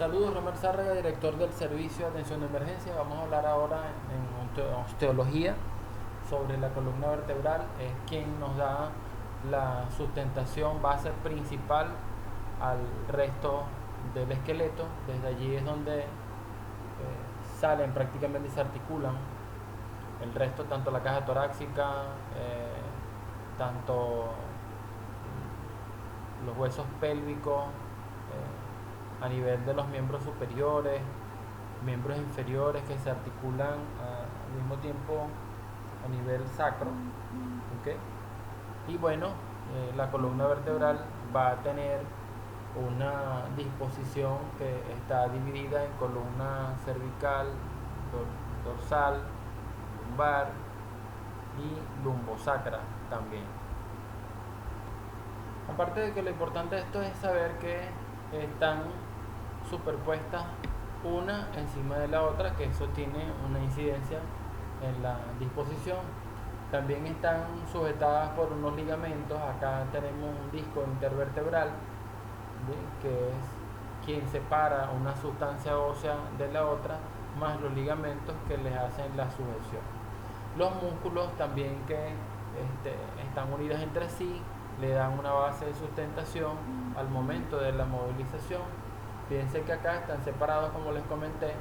Saludos, Romer Sárraga, director del Servicio de Atención de Emergencia. Vamos a hablar ahora en osteología sobre la columna vertebral. Es quien nos da la sustentación base principal al resto del esqueleto. Desde allí es donde salen prácticamente y se articulan el resto, tanto la caja torácica, tanto los huesos pélvicos, a nivel de los miembros superiores, miembros inferiores que se articulan al mismo tiempo a nivel sacro. ¿Okay? Y bueno, la columna vertebral va a tener una disposición que está dividida en columna cervical, dorsal, lumbar y lumbosacra también. Aparte de que lo importante de esto es saber que están superpuestas una encima de la otra, que eso tiene una incidencia en la disposición. También están sujetadas por unos ligamentos. Acá tenemos un disco intervertebral, ¿bien?, que es quien separa una sustancia ósea de la otra, más los ligamentos que les hacen la sujeción. Los músculos también que están unidos entre sí le dan una base de sustentación al momento de la movilización. Fíjense que acá están separados, como les comenté,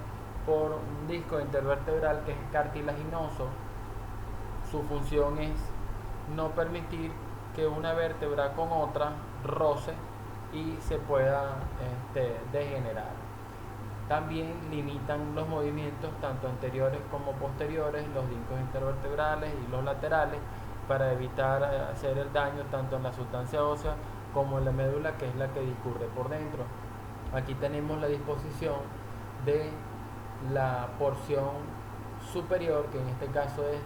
por un disco intervertebral que es cartilaginoso. Su función es no permitir que una vértebra con otra roce y se pueda degenerar. También limitan los movimientos tanto anteriores como posteriores, los discos intervertebrales y los laterales, para evitar hacer el daño tanto en la sustancia ósea como en la médula, que es la que discurre por dentro. Aquí tenemos la disposición de la porción superior, que en este caso es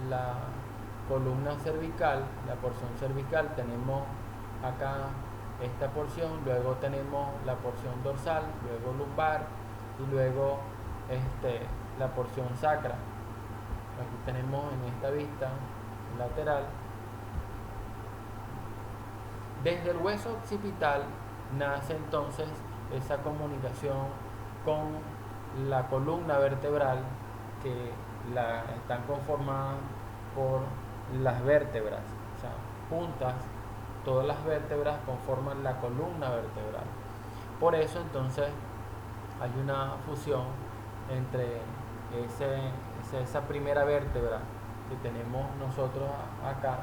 la columna cervical. La porción cervical, tenemos acá esta porción, luego tenemos la porción dorsal, luego lumbar y luego la porción sacra. Aquí tenemos en esta vista lateral. Desde el hueso occipital nace entonces esa comunicación con la columna vertebral, que están conformadas por las vértebras, o sea, juntas todas las vértebras conforman la columna vertebral. Por eso entonces hay una fusión entre esa primera vértebra que tenemos nosotros acá,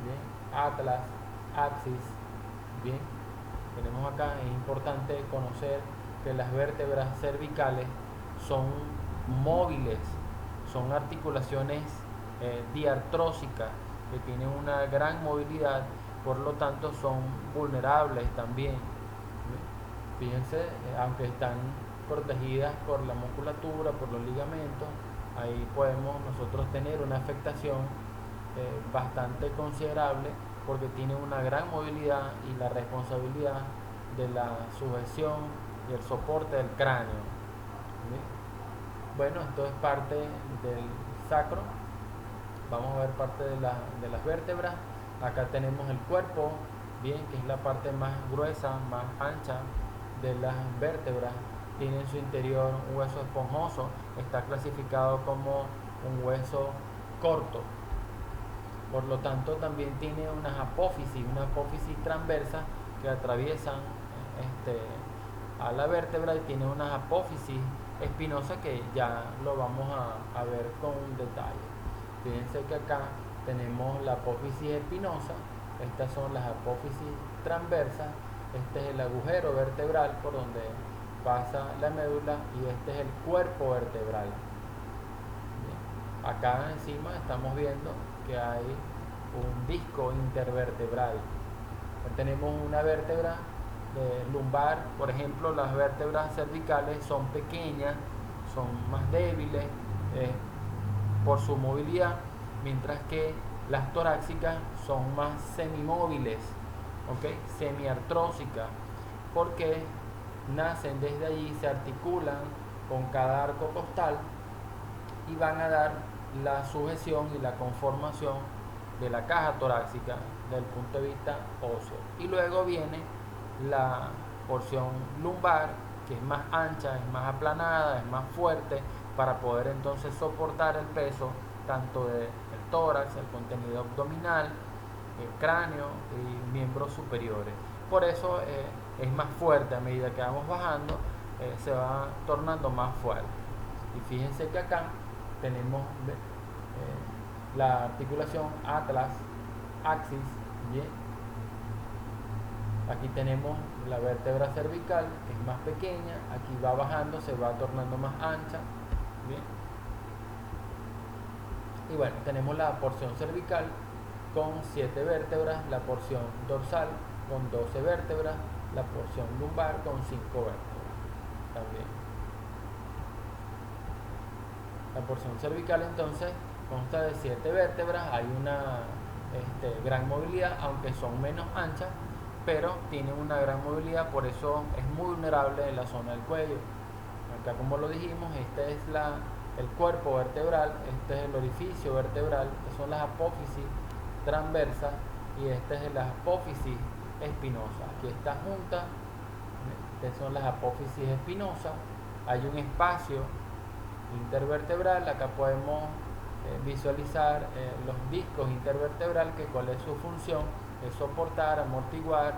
¿bien?, atlas, axis, bien, tenemos acá. Es importante conocer que las vértebras cervicales son móviles, son articulaciones diartrósicas que tienen una gran movilidad, por lo tanto son vulnerables también. Fíjense, aunque están protegidas por la musculatura, por los ligamentos, ahí podemos nosotros tener una afectación bastante considerable, porque tiene una gran movilidad y la responsabilidad de la sujeción y el soporte del cráneo. ¿Bien? Bueno, esto es parte del sacro. Vamos a ver parte de las vértebras. Acá tenemos el cuerpo, bien, que es la parte más gruesa, más ancha de las vértebras. Tiene en su interior un hueso esponjoso. Está clasificado como un hueso corto. Por lo tanto, también tiene una apófisis transversa que atraviesan a la vértebra, y tiene una apófisis espinosa que ya lo vamos a ver con detalle. Fíjense que acá tenemos la apófisis espinosa, estas son las apófisis transversas, este es el agujero vertebral por donde pasa la médula, y este es el cuerpo vertebral. Bien. Acá encima estamos viendo que hay un disco intervertebral. Tenemos una vértebra lumbar, por ejemplo. Las vértebras cervicales son pequeñas, son más débiles por su movilidad, mientras que las torácicas son más semimóviles, ¿okay?, semiartrósicas, porque nacen desde allí, se articulan con cada arco costal y van a dar la sujeción y la conformación de la caja torácica desde el punto de vista óseo. Y luego viene la porción lumbar, que es más ancha, es más aplanada, es más fuerte para poder entonces soportar el peso tanto del tórax, el contenido abdominal, el cráneo y miembros superiores. Por eso es más fuerte. A medida que vamos bajando se va tornando más fuerte. Y fíjense que acá tenemos la articulación atlas, axis, ¿bien? Aquí tenemos la vértebra cervical, que es más pequeña, aquí va bajando, se va tornando más ancha, ¿bien? Y bueno, tenemos la porción cervical con 7 vértebras, la porción dorsal con 12 vértebras, la porción lumbar con 5 vértebras también. La porción cervical entonces consta de 7 vértebras, hay una gran movilidad, aunque son menos anchas, pero tienen una gran movilidad, por eso es muy vulnerable en la zona del cuello. Acá, como lo dijimos, este es el cuerpo vertebral, este es el orificio vertebral, que son las apófisis transversas, y este es la apófisis espinosa. Aquí está junta, estas son las apófisis espinosas, hay un espacio intervertebral, acá podemos visualizar los discos intervertebrales, que cuál es su función, es soportar, amortiguar,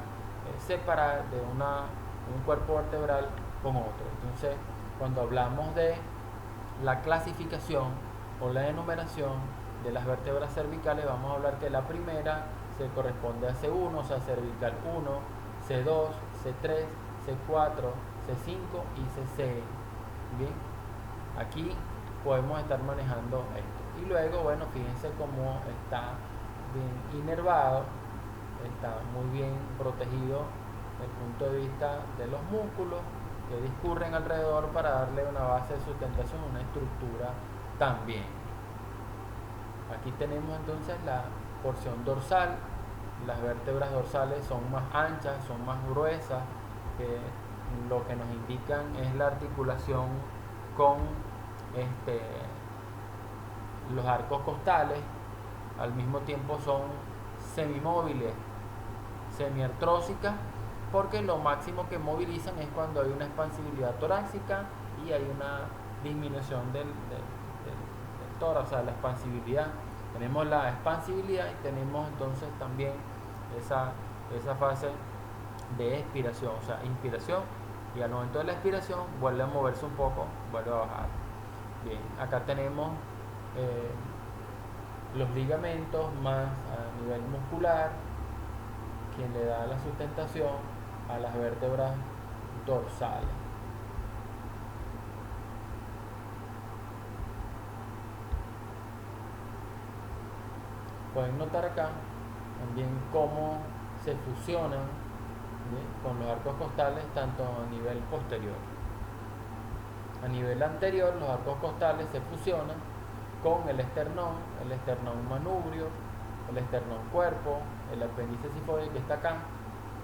separar de un cuerpo vertebral con otro. Entonces, cuando hablamos de la clasificación o la enumeración de las vértebras cervicales, vamos a hablar que la primera se corresponde a C1, o sea, cervical 1, C2, C3, C4, C5 y C6. Bien, aquí podemos estar manejando esto. Y luego, bueno, fíjense cómo está bien inervado, está muy bien protegido desde el punto de vista de los músculos que discurren alrededor para darle una base de sustentación, una estructura también. Aquí tenemos entonces la porción dorsal. Las vértebras dorsales son más anchas, son más gruesas, que lo que nos indican es la articulación con los arcos costales. Al mismo tiempo son semimóviles, semiartrósicas, porque lo máximo que movilizan es cuando hay una expansibilidad torácica y hay una disminución del tórax, o sea, la expansibilidad. Tenemos la expansibilidad y tenemos entonces también esa fase de expiración, o sea, inspiración, y al momento de la expiración vuelve a moverse un poco, vuelve a bajar. Bien, acá tenemos los ligamentos más a nivel muscular, quien le da la sustentación a las vértebras dorsales. Pueden notar acá también cómo se fusionan, ¿bien?, con los arcos costales, tanto a nivel posterior. A nivel anterior, los arcos costales se fusionan con el esternón manubrio, el esternón cuerpo, el apéndice cifoide que está acá,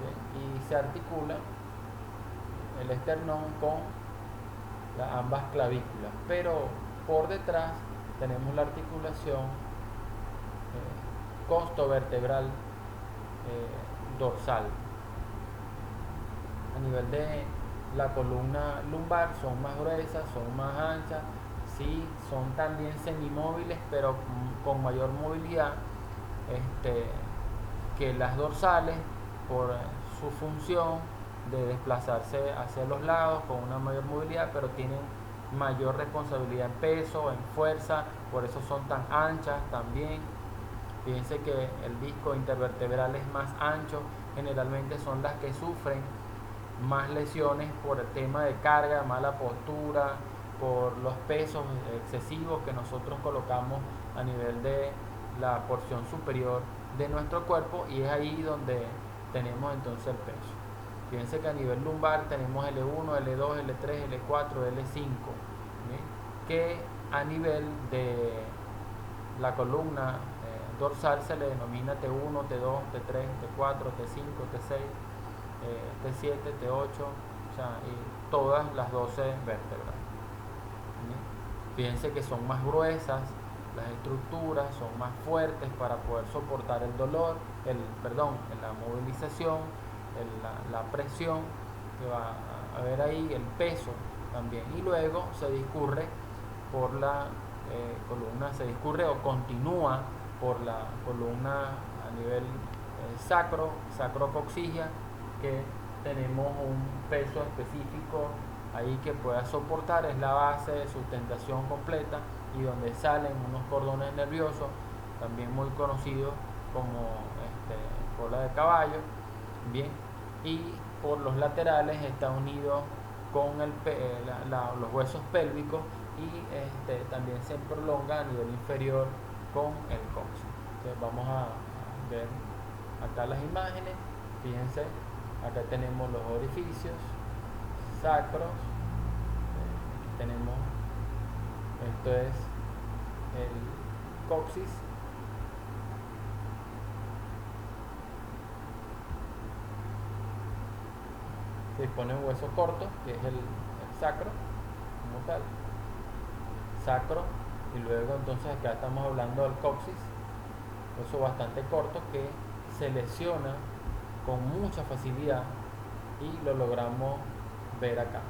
¿bien?, y se articula el esternón con ambas clavículas, pero por detrás tenemos la articulación costovertebral dorsal. A nivel de la columna lumbar son más gruesas, son más anchas, sí, son también semimóviles, pero con mayor movilidad que las dorsales, por su función de desplazarse hacia los lados con una mayor movilidad, pero tienen mayor responsabilidad en peso, en fuerza, por eso son tan anchas también. Fíjense que el disco intervertebral es más ancho, generalmente son las que sufren más lesiones por el tema de carga, mala postura, por los pesos excesivos que nosotros colocamos a nivel de la porción superior de nuestro cuerpo, y es ahí donde tenemos entonces el peso. Fíjense que a nivel lumbar tenemos L1, L2, L3, L4, L5, ¿bien?, que a nivel de la columna dorsal se le denomina T1, T2, T3, T4, T5, T6, T7, T8, o sea, y todas las 12 vértebras. ¿Bien? Fíjense que son más gruesas las estructuras, son más fuertes para poder soportar el dolor, la movilización, la presión, que va a ver ahí el peso también, y luego se discurre por la columna, se discurre o continúa por la columna a nivel sacrocoxigia, que tenemos un peso específico ahí que pueda soportar, es la base de sustentación completa, y donde salen unos cordones nerviosos, también muy conocidos como cola de caballo, bien, y por los laterales está unido con los huesos pélvicos, y también se prolonga a nivel inferior con el coxis. Entonces vamos a ver acá las imágenes. Fíjense, acá tenemos los orificios sacros. Aquí tenemos, esto es el coxis. Se dispone un hueso corto, que es el sacro, como tal, sacro, y luego entonces acá estamos hablando del coxis, hueso bastante corto que se lesiona con mucha facilidad, y lo logramos ver acá.